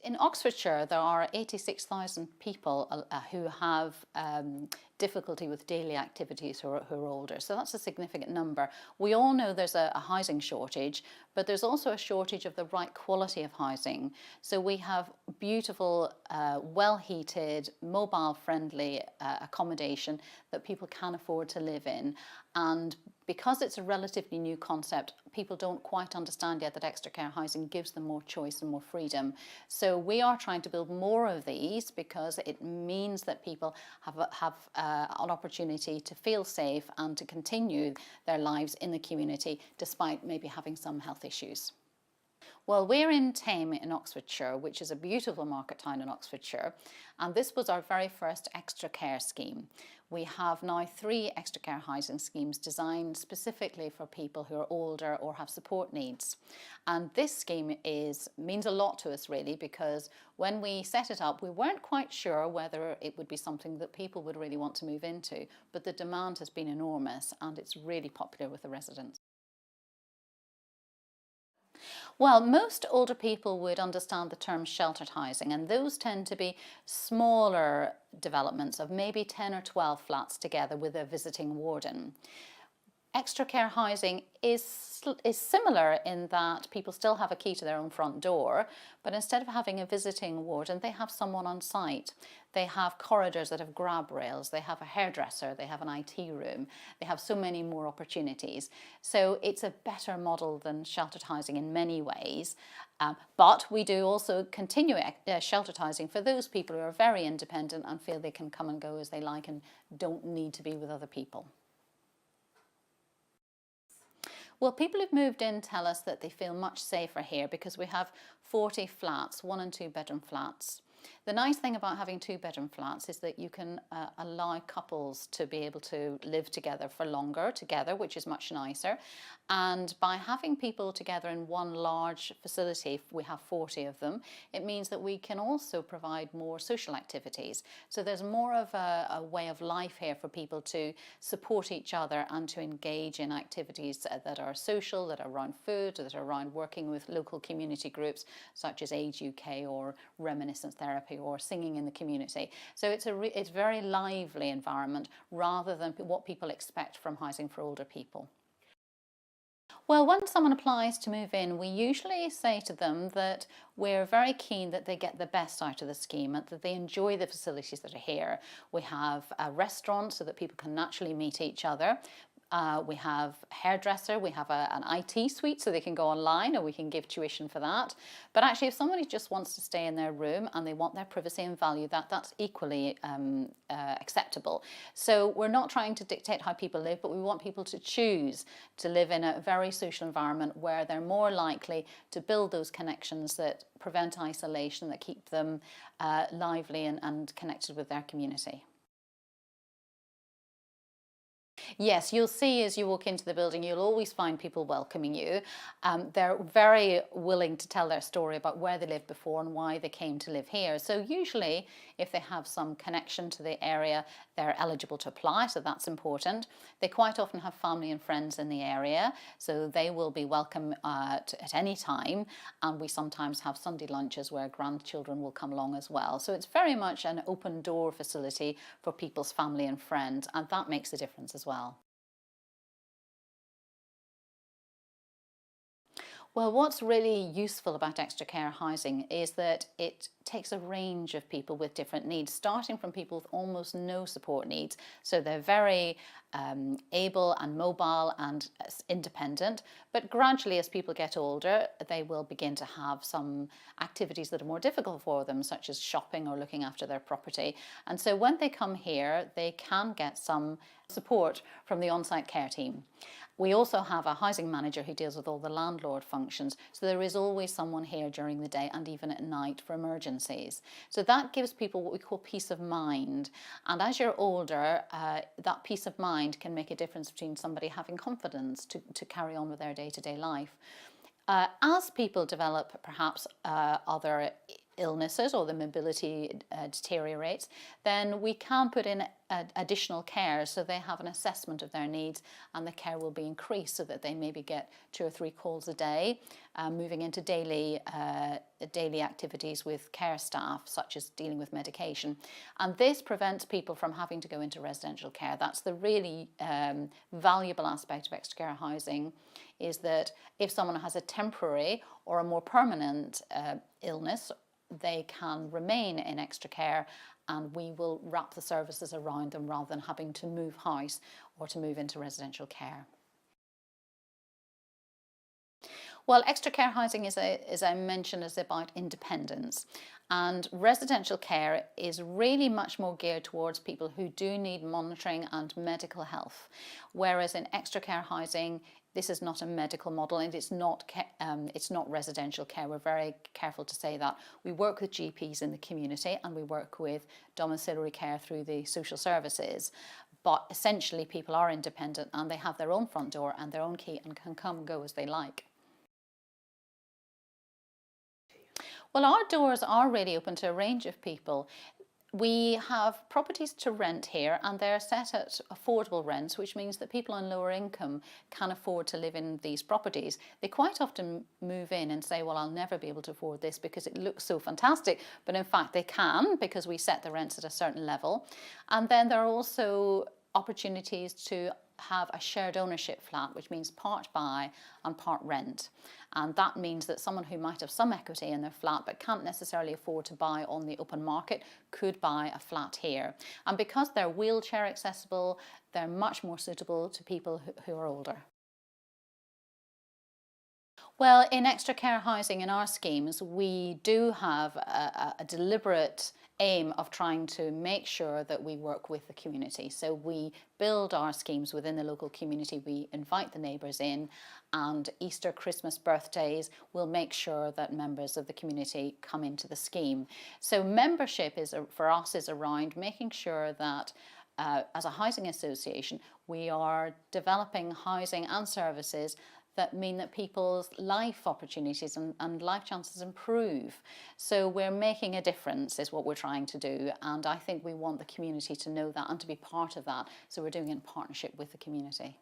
In Oxfordshire, there are 86,000 people who have difficulty with daily activities who are older. So that's a significant number. We all know there's a housing shortage, but there's also a shortage of the right quality of housing. So we have beautiful, well-heated, mobile-friendly accommodation that people can afford to live in. And because it's a relatively new concept, people don't quite understand yet that extra care housing gives them more choice and more freedom. So we are trying to build more of these because it means that people have an opportunity to feel safe and to continue their lives in the community despite maybe having some health issues. Well, we're in Thame in Oxfordshire, which is a beautiful market town in Oxfordshire, and this was our very first extra care scheme. We have now 3 extra care housing schemes designed specifically for people who are older or have support needs. And this scheme means a lot to us really, because when we set it up, we weren't quite sure whether it would be something that people would really want to move into, but the demand has been enormous and it's really popular with the residents. Well, most older people would understand the term sheltered housing, and those tend to be smaller developments of maybe 10 or 12 flats together with a visiting warden. Extra care housing is similar in that people still have a key to their own front door, but instead of having a visiting warden, they have someone on site. They have corridors that have grab rails, they have a hairdresser, they have an IT room, they have so many more opportunities. So it's a better model than sheltered housing in many ways, but we do also continue sheltered housing for those people who are very independent and feel they can come and go as they like and don't need to be with other people. Well, people who've moved in tell us that they feel much safer here because we have 40 flats, 1 and 2 bedroom flats. The nice thing about having 2 bedroom flats is that you can allow couples to be able to live together for longer together, which is much nicer. And by having people together in one large facility, we have 40 of them, it means that we can also provide more social activities. So there's more of a way of life here for people to support each other and to engage in activities that are social, that are around food, that are around working with local community groups such as Age UK or reminiscence therapy or singing in the community. So it's a very lively environment rather than what people expect from housing for older people. Well, when someone applies to move in, we usually say to them that we're very keen that they get the best out of the scheme and that they enjoy the facilities that are here. We have a restaurant so that people can naturally meet each other. We have a hairdresser, we have an IT suite so they can go online, or we can give tuition for that. But actually, if somebody just wants to stay in their room and they want their privacy and value, that's equally acceptable. So we're not trying to dictate how people live, but we want people to choose to live in a very social environment where they're more likely to build those connections that prevent isolation, that keep them lively and connected with their community. Yes, you'll see as you walk into the building, you'll always find people welcoming you. They're very willing to tell their story about where they lived before and why they came to live here. So usually, if they have some connection to the area, they're eligible to apply, so that's important. They quite often have family and friends in the area, so they will be welcome at any time. And we sometimes have Sunday lunches where grandchildren will come along as well. So it's very much an open door facility for people's family and friends, and that makes a difference as well. Well, what's really useful about extra care housing is that it takes a range of people with different needs, starting from people with almost no support needs. So they're very able and mobile and independent, but gradually as people get older, they will begin to have some activities that are more difficult for them, such as shopping or looking after their property. And so when they come here, they can get some support from the on-site care team. We also have a housing manager who deals with all the landlord functions, so there is always someone here during the day and even at night for emergencies. So that gives people what we call peace of mind. And as you're older, that peace of mind can make a difference between somebody having confidence to carry on with their day-to-day life. As people develop perhaps other illnesses or the mobility deteriorates, then we can put in additional care, so they have an assessment of their needs and the care will be increased so that they maybe get 2 or 3 calls a day, moving into daily activities with care staff, such as dealing with medication. And this prevents people from having to go into residential care. That's the really valuable aspect of extra care housing, is that if someone has a temporary or a more permanent illness, they can remain in extra care and we will wrap the services around them rather than having to move house or to move into residential care. Well, extra care housing, as I mentioned, is about independence. And residential care is really much more geared towards people who do need monitoring and medical health. Whereas in extra care housing, this is not a medical model and it's not residential care. We're very careful to say that. We work with GPs in the community and we work with domiciliary care through the social services. But essentially people are independent and they have their own front door and their own key and can come and go as they like. Well, our doors are really open to a range of people. We have properties to rent here and they're set at affordable rents, which means that people on lower income can afford to live in these properties. They quite often move in and say, well, I'll never be able to afford this because it looks so fantastic. But in fact, they can, because we set the rents at a certain level. And then there are also opportunities to have a shared ownership flat, which means part buy and part rent. And that means that someone who might have some equity in their flat but can't necessarily afford to buy on the open market could buy a flat here. And because they're wheelchair accessible, they're much more suitable to people who are older. Well, in extra care housing in our schemes, we do have a deliberate aim of trying to make sure that we work with the community. So we build our schemes within the local community. We invite the neighbours in, and Easter, Christmas, birthdays, we'll make sure that members of the community come into the scheme. So membership for us is around making sure that as a housing association, we are developing housing and services that mean that people's life opportunities and life chances improve. So we're making a difference is what we're trying to do, and I think we want the community to know that and to be part of that, so we're doing it in partnership with the community.